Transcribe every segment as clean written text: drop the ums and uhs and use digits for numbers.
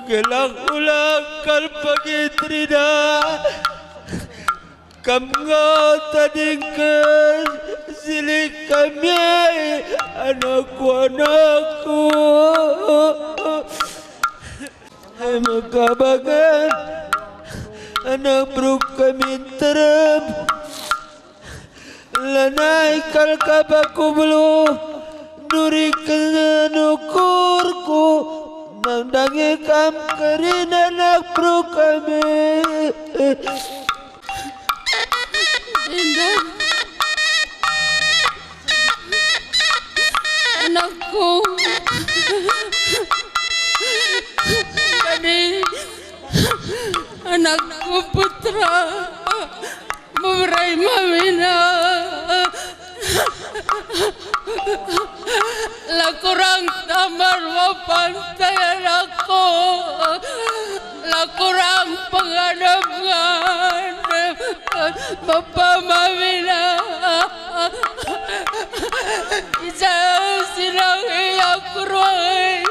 Gelang ulang kalpagitrina kamnga tadingkan silik kami anakku makabagan anak bro kami terem lanai kalkabaku belum nurikan nukurku nandangi kam kerin anak bro kami Indah anakku tadi anakku putra memberi mamina lah kurang tamar pantai anakku lah kurang pengadapkan Bapak mamina jauh sinang aku ruang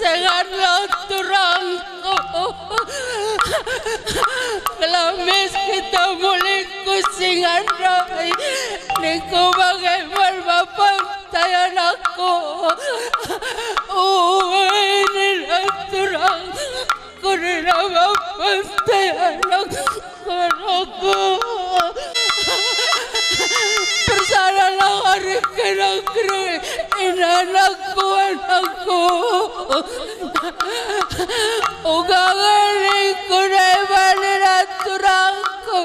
sangatlah turangku kelamis kita mulai kusingan rai niku bagaimana bapak tayan aku inilah turang kurina bapak tayan aku persalahan hari kena-kena ini anakku ugangan ku naibalik turangku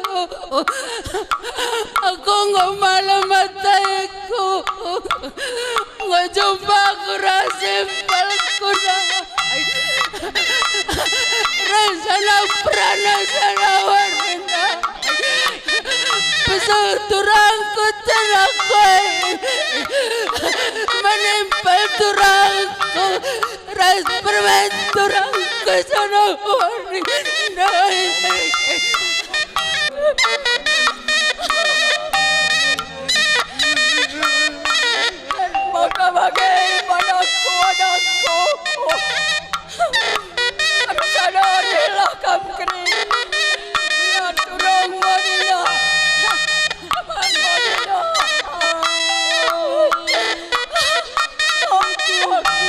aku nggak malam mataiku nggak jumpa aku rasimpal ku rasana prana sana warna pesuturangku tenangku menempel turangku ras permen turangku sana warna maka bagaimana anakku harus sadarilah kamu kering ya turang wanita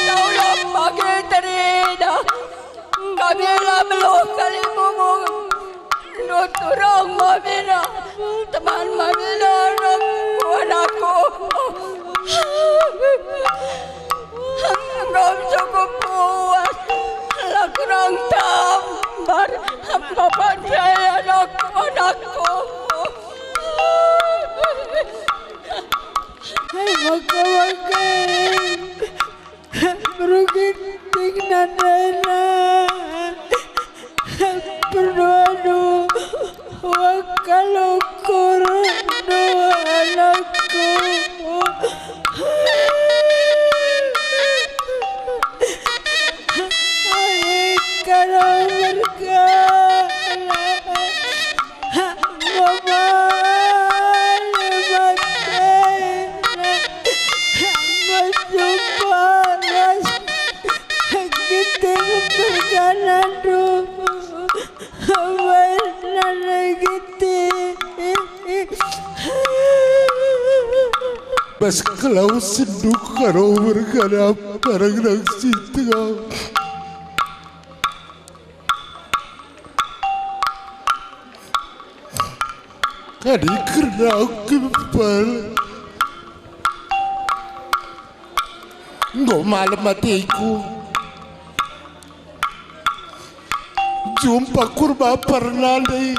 daulah pagi terina kami belum kali ngomong turang mamina teman mamina anakku belum cukup puas lah kurang tambar bapak saya anakku makai berugiting nanana berdoa wakalukur doa anakku kalau berkala mama Mas kalau seduk karo berkara barang nang situ kadi kerana kebal nggak malam matiku jumpa kurba pernah deh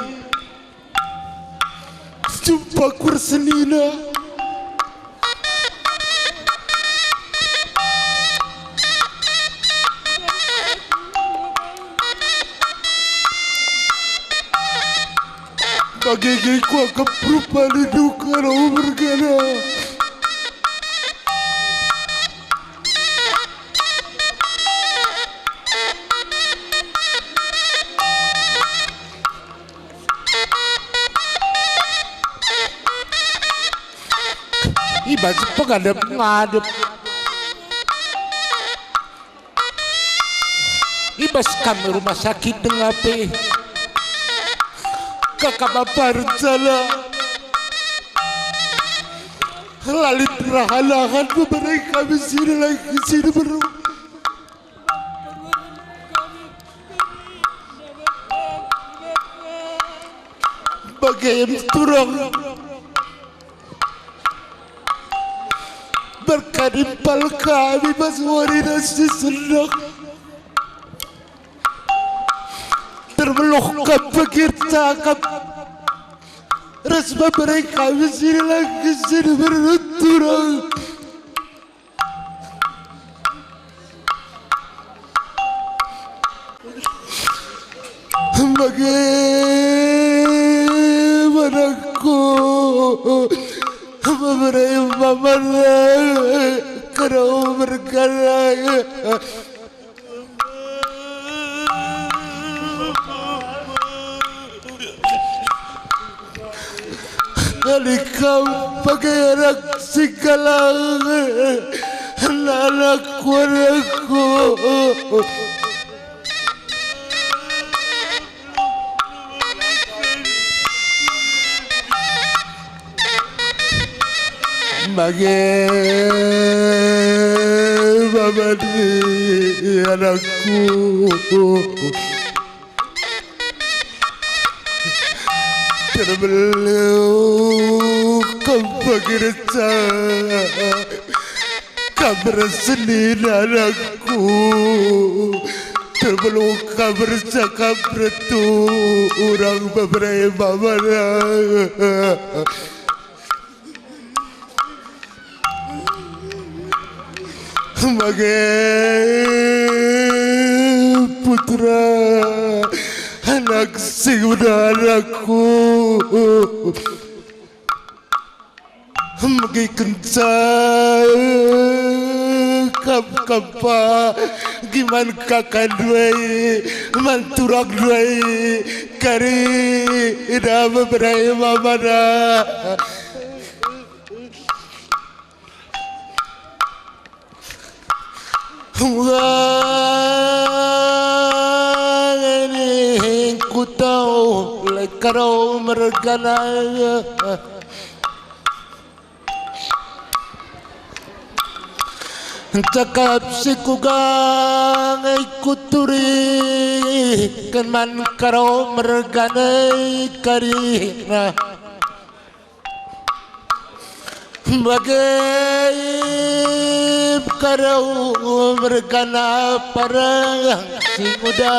jumpa kursenina Bagay ko ang kaprupalindu ka na umargana. Iba sa panganap-nganap. ibas kami rumah sakit dengape kakababar jala lalit rahalangan beberapa kami sini lagi sini baru bagaimana turang berkadimpal kami maswari nasi senang termelukkan pikir cakap resma mereka sini lagi sini berunturang bagaimana ku memberi mamana kerana berkala Alikam pakai anak segala anakku bagaimana anakku terbeluk kembagirca kabar senin anakku terbeluk kabar cakap retu orang beberapa mana bagai putra anak si muda anakku bagai kencang kapa gimana kakak duai manturak duai kari ida beberapa mana ini ku tahu lekaro mergana cakap si kugang ikuturi keman karo mergana karina bagai karo mergana parang si muda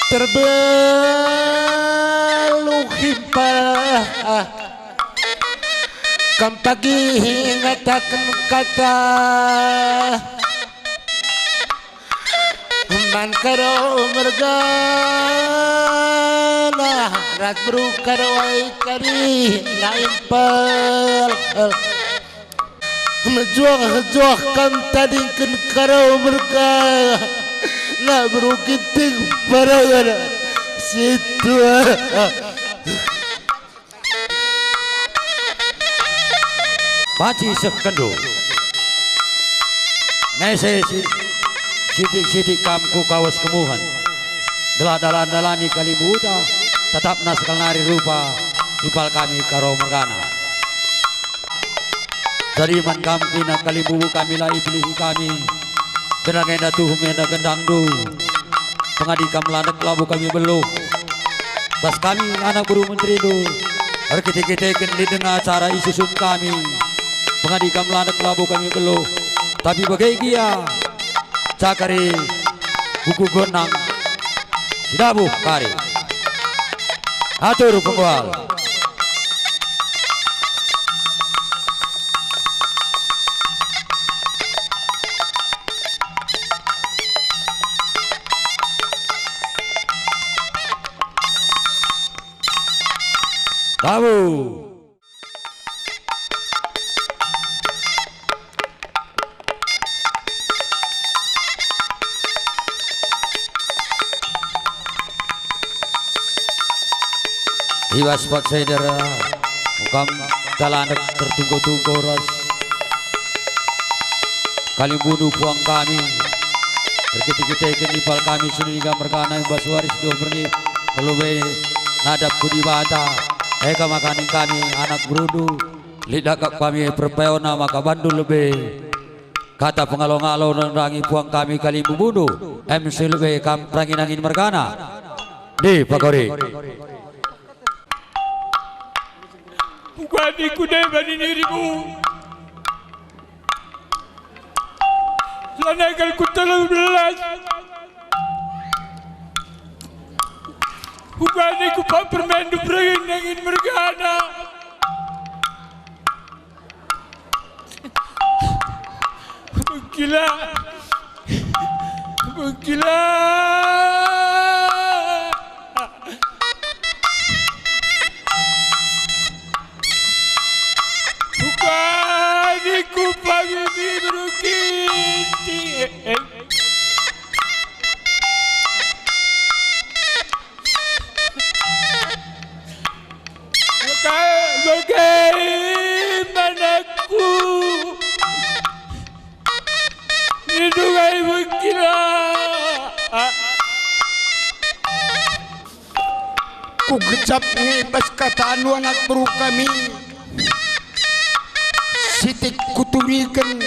terbeluk himpah kam pagi ngatakan kata man karo mergana rat bru karo ai kari lain pal menjuah kam tadi ken karo mergana na bru kiting paragana situ Paci sekendo nese sidik-sidik kamku kawas kemuhan dalan-dalani kali buta tetap naskal nari rupa ipal kami karo mergana dari man kampi na kalibu kami lai pilih kami benangenda tuhungenda gendangdu pengadikam lanek labu kami beluh bas kami anak buru menteri do arkite-kiteken di tengah acara isusun kami pengadikam lanek labu kami beluh tapi bagai gia cakari buku gonang sidabuh kari atur pengual tabu Iwas pak saudara mukam dalanek tertunggu-tunggu ras Kalibunuh puang kami berketik-ketik nipal kami sinuniga merkana bas waris do pergi lebih nadap kudi bata eka makanin kami anak berudu lidakap kami perpeona maka bandul lebih kata pengalong-along nerangi puang kami kalibunuh MC lebih kamprangin angin merkana di pakori bukan ikut bani dirimu Lanakal ku 13 bukan ku permen dubrengin angin mergana gila gila bukan ku pagi berukiti Bagaimanaku Nidungai berkira Ku gecap ngibas kataan anak bro kami sitik kuturikan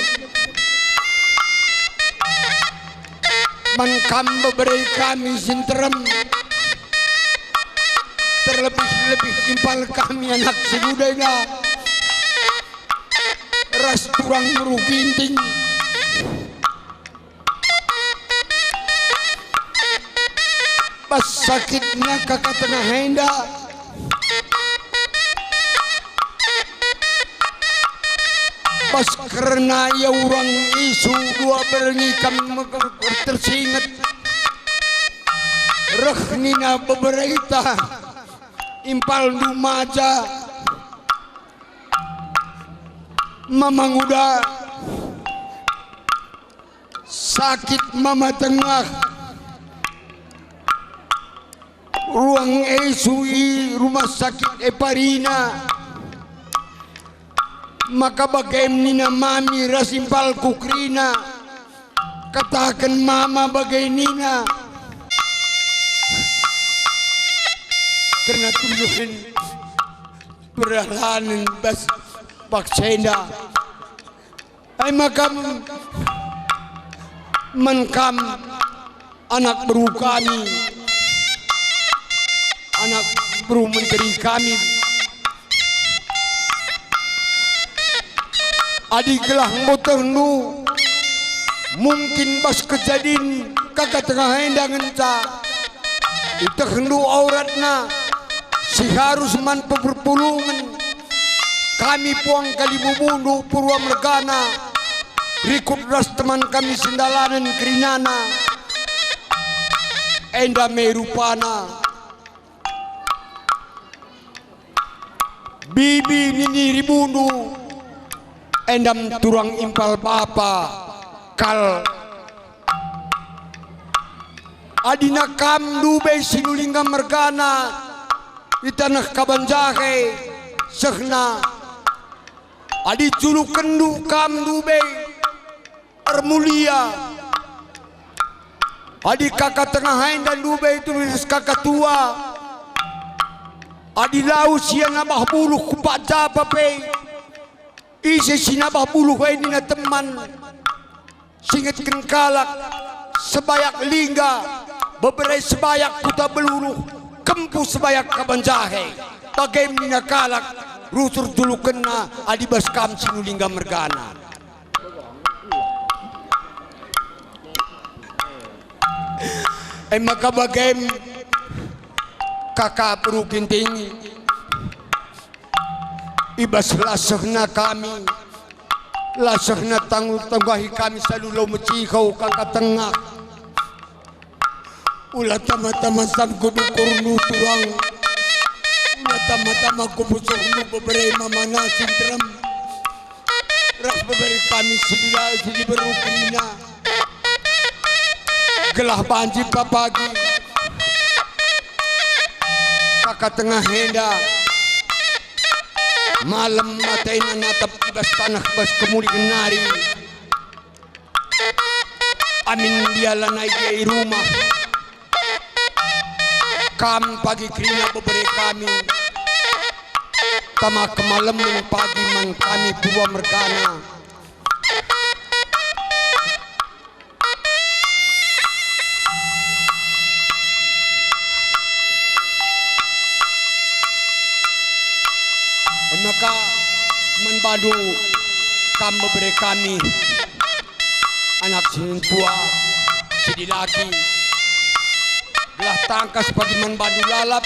mangkam beberi kami sinterem terlebih-lebih impal kami anak segudanya ras kurang meruginting pas sakitnya kakak tengah henda pas karena ya orang isu dua berngikam tersingat rehnina beberita impal dumaja mamang udah sakit mama tengah ruang esui rumah sakit Eparina maka bagaimana mami rasimpal kukrina katakan mama bagaimana karena tujuan peralahan bas baksenda ay makam menkam anak beru kami anak beru menteri kami adik gelah motor nu mungkin bas kejadian kakak tengah hendangan ca itu hendu auratna si harus man peperpulungan kami puang Kalibubunuh Purwa Mergana rikut ras teman kami sendalanan kerinana enda merupana bibi nini ribunuh endam turang impal bapa kal adina kam dube sinulingga mergana di tanah Kabanjahe sehna adi culuk kendu kam dube ermulia adi kakak tengah hain dan dube itu kakak tua adi lau sia nabah buluh kupak japa pe isi sinabah buluh ini na teman singet kenkalak sebayak lingga beberai sebayak kuta beluruh kempu sebayak Kabanjahe bagaimana kalak rusur dulu kena adibas kam sinulingga mergana maka bagaim kakak perukin tinggi ibas lasahna kami lasahna tangguh-tangguhi kami selalu mecikau kakak tengah ulah tama-tama sang kudu kurnu turang ulah tama-tama kubusuk nu beberi mamana sintrem ras beberi kami sedia sidi berukina gelah banji papagi kakak tengah henda malam matain natap ibas tanah bas kemuli kenari amin dialah naik di rumah. Kam pagi krina beberi kami. Tama kemalam pagi man kami Purwa Mergana. Maka menbadu kam beberi kami anak sinin tua sidi laki belah tangkas pagi menbadu lalap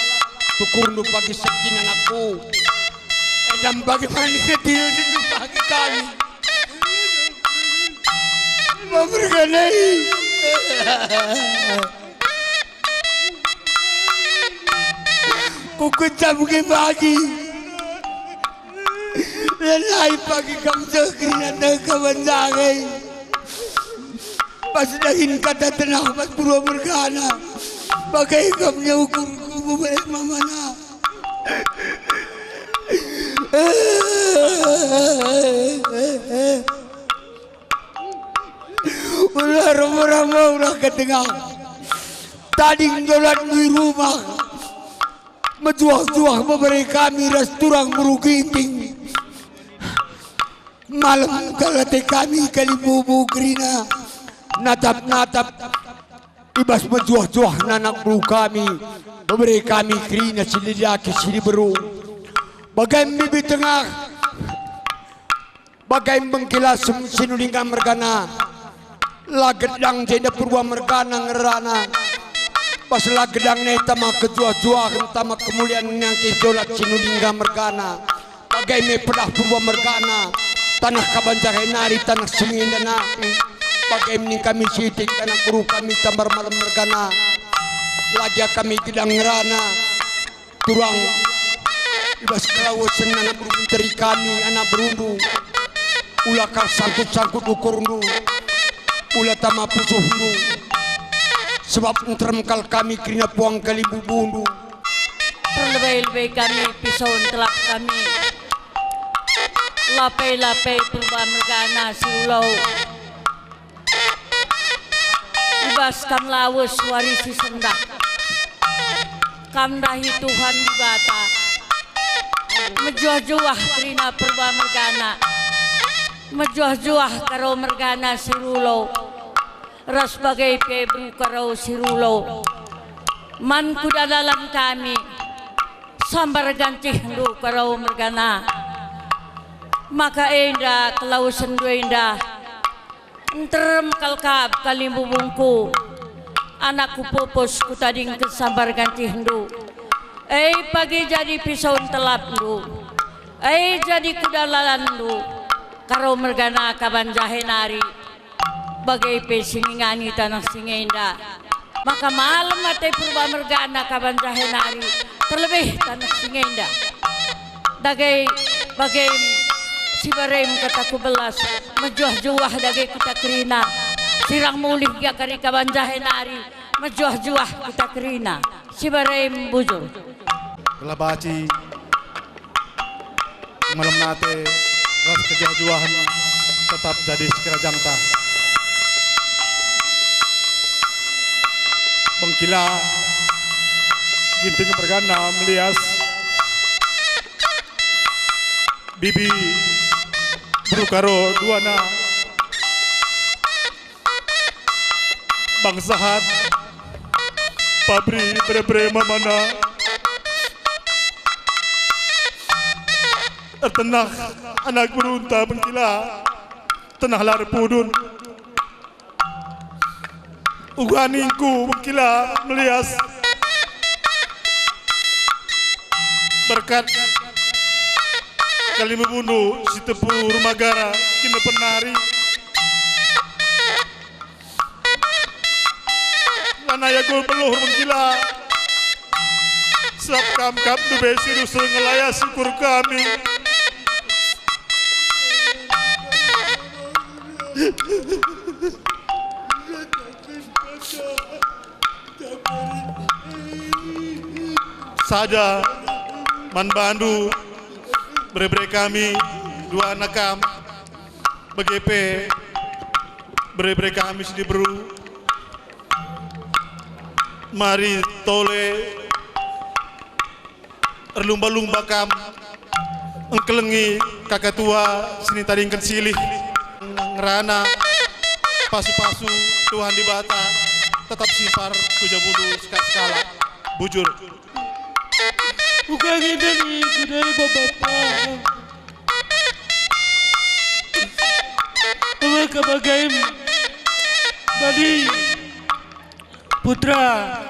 tukurnu pagi sekin anakku dan bagaimana dia pagi kami memberkanai kukucap ke pagi lalai pagi kamu sekiranya nak kebanjangan pas dahin kata tenang pas Purwa Mergana pakai kamu ukur kubu balik mamana ulah ramah-ramah ulah ketengah tadi njolat di rumah menjuah-juah memberi kami restoran merugiting malam kalate kami kali bubu grina natap-natap ibas menjuah-juah nanak bulu kami memberi kami grina sili laki sili beru bagai bibi tengah bagai mengkilas sinulingga Mergana lagedang jenda Purwa Mergana ngerana pas lagedang netama kejuah-juah tama kemuliaan yang kidolat sinulingga Mergana bagai me pedah Purwa Mergana tanah Kabanjahe nari tanah Singindana bagai ini kami sitik tanah guru kami tambar malam Mergana lagi kami gedang ngerana turang ibas kelawu senana berunteri kami anak berundu ulah kal sangkut-sangkut ukurundu ulah tama pusuhundu sebab enteremkal kami kena puang kali bubundu terlebih-lebih kami pisau telak kami lapai-lapai Purwa Mergana siulau ibaskan lawes warisi sendak kamdahi Tuhan bata mejuah-juah trina Purwa Mergana mejuah-juah karo Mergana sirulau ras bagai pebru karo sirulau man kuda dalam kami sambar ganti hendu karo Mergana maka indah kelau sendu indah enterem kalkab kalimbubungku anakku pupus ku tading kesambar ganti hendu pagi jadi pisau telap ndu jadi kuda lalan ndu karo Mergana Kabanjahe nari bagai pesingingani tanah Singinda maka malam mate Purwa Mergana Kabanjahe nari terlebih tanah Singinda dagai bagai si barem kataku belas mejuah-juah dage kita kerina sirang mulih ya kari Kabanjahe nari mejuah-juah kita kerina si barem bujur telah baci malam nate ras kejuah-juahan tetap jadi sekerajang ta bengkila ginting Mergana melias bibi berukaro duana bangsahat pabri bre-bre mamana tenah anak berunta bengkila tenah lari pudun uganingku bengkila melias berkat kali membunuh si tepu Rumagara kini penari lanaya gol peluh menggila sebab kam dube sirus ngelaya syukur kami saja man bandu bre-bre kami dua anak kam BGP bre-bre kami sini beru mari tole erlumba-lumba kam engkelengi kakak tua sini taringkan silih ngerana pasu-pasu Tuhan di bata tetap simpar kuja bulu skala bujur Bukan ini dari bapak. Mereka bagai badi putra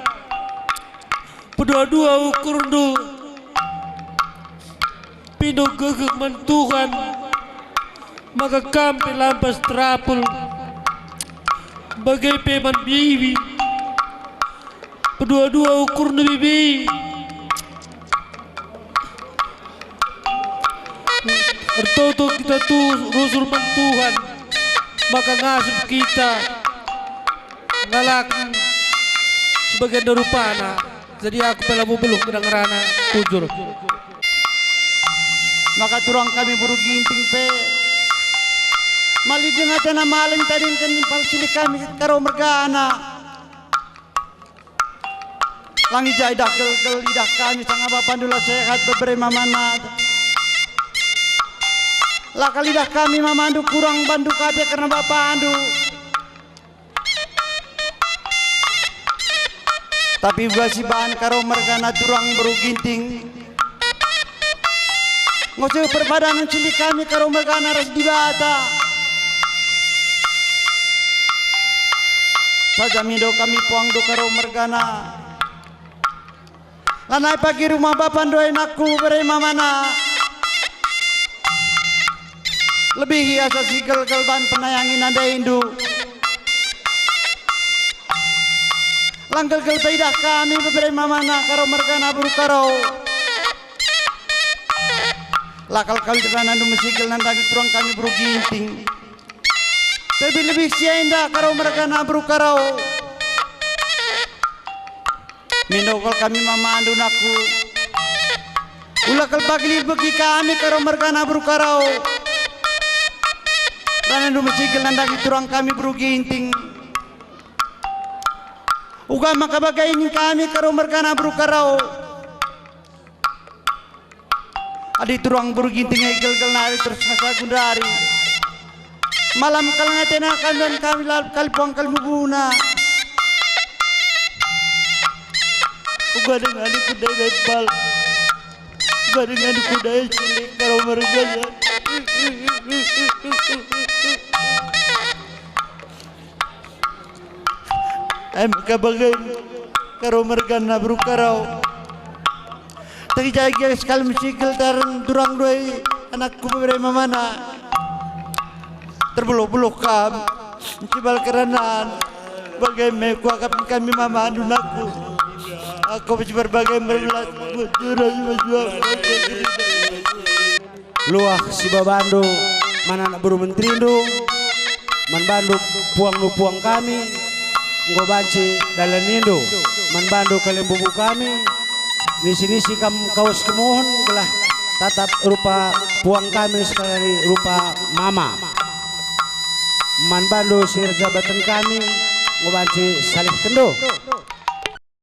kedua-dua ukur du pino gegek mentuhan maka kampi lampas terapul bagai peman bibi kedua-dua ukur du bibi Ertoto kita tuh rusul mentuhan maka ngasup kita ngalakan sebagian dari panah jadi aku pelamu belum kedang rana ujur maka turang kami buru ginting pe mali dengan tanah malam tadi kan nimpal sini kami karo mergana langi jai gal lidah kami sang bapak dulu sehat beberapa mamana lah lidah kami mamandu kurang bandu kade karena bapak andu tapi gua si bahan karo mergana turang buru ginting ngoceh perpadangan cilik kami karo mergana ras dibata saja mido kami puang do karo mergana lanai pagi rumah bapak doain aku berema mana lebih hiasa sigel gelban penayangin anda indu langgel gel baidah kami beberapa mana karo mergana buru karo lakal kali dengan andu mesigel nandagi turang kami buru ginting lebih sienda karo mergana buru karo minokal kami mama andu naku ulakal pagli bagi kami karo mergana buru karo dan andu mesigel nandagi turang kami buru ginting uga makabaga ini kami karo mergana buru karo adi turang buru ginting gel nari terus nasa gundari malam kalangatena kandon kami kali puang kali mubuna uga dengan di kudai bebal uga dengan di kudai cilik karo mergana kabagai karo mergana buru karo tadi jaga sekali musikal taran durang doi anakku beberapa mana terbeluk-beluk kam cibal kerenan bagai meku akap kami mama andunaku aku berbagai merelat luah si babandu mana anak buru menteri du man bandu puang kami nggo banci dalan indo man bandu kalian bubu kami nisi kam kaos kemohon belah tatap rupa puang kami sekali rupa mama man bandu sir jabatan kami nggo banci salih kendo